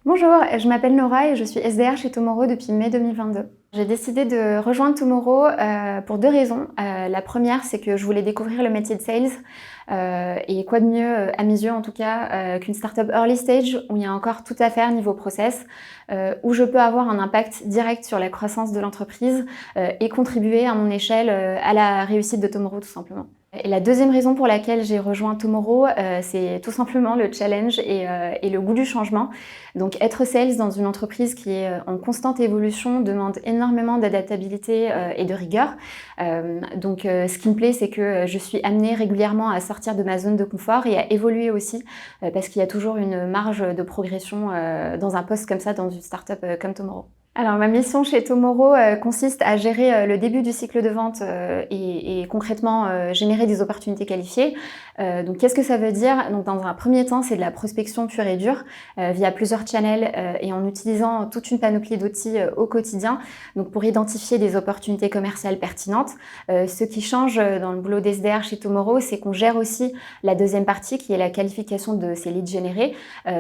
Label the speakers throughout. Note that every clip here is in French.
Speaker 1: Bonjour, je m'appelle Nora et je suis SDR chez Tomorrow depuis mai 2022. J'ai décidé de rejoindre Tomorrow pour deux raisons. La première, c'est que je voulais découvrir le métier de sales. Et quoi de mieux, à mes yeux en tout cas, qu'une startup early stage où il y a encore tout à faire niveau process, où je peux avoir un impact direct sur la croissance de l'entreprise et contribuer à mon échelle à la réussite de Tomorrow tout simplement. Et la deuxième raison pour laquelle j'ai rejoint Tomorrow, c'est tout simplement le challenge et le goût du changement. Donc être sales dans une entreprise qui est en constante évolution demande énormément d'adaptabilité et de rigueur. Ce qui me plaît, c'est que je suis amenée régulièrement à sortir de ma zone de confort et à évoluer aussi, parce qu'il y a toujours une marge de progression dans un poste comme ça, dans une startup comme Tomorrow. Alors ma mission chez Tomorrow consiste à gérer le début du cycle de vente et concrètement générer des opportunités qualifiées. Donc qu'est-ce que ça veut dire? Donc dans un premier temps, c'est de la prospection pure et dure via plusieurs channels et en utilisant toute une panoplie d'outils au quotidien, donc pour identifier des opportunités commerciales pertinentes. Ce qui change dans le boulot d'SDR chez Tomorrow, c'est qu'on gère aussi la deuxième partie qui est la qualification de ces leads générés,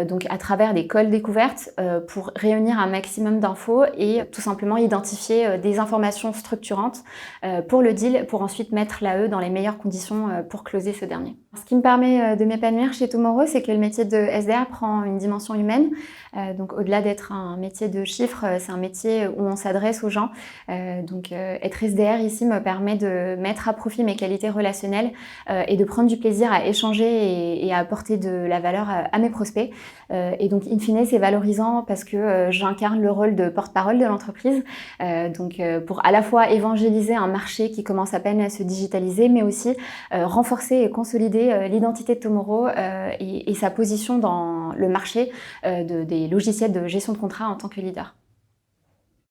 Speaker 1: donc à travers des calls découvertes pour réunir un maximum d'infos et tout simplement identifier des informations structurantes pour le deal, pour ensuite mettre l'AE dans les meilleures conditions pour closer ce dernier. Ce qui me permet de m'épanouir chez Tomorrow, c'est que le métier de SDR prend une dimension humaine. Donc au-delà d'être un métier de chiffres, c'est un métier où on s'adresse aux gens. Être SDR ici me permet de mettre à profit mes qualités relationnelles et de prendre du plaisir à échanger et à apporter de la valeur à mes prospects. Et donc in fine, c'est valorisant parce que j'incarne le rôle de porte-parole de l'entreprise. Pour à la fois évangéliser un marché qui commence à peine à se digitaliser, mais aussi renforcer et consolider l'identité de Tomorrow et sa position dans le marché des logiciels de gestion de contrat en tant que leader.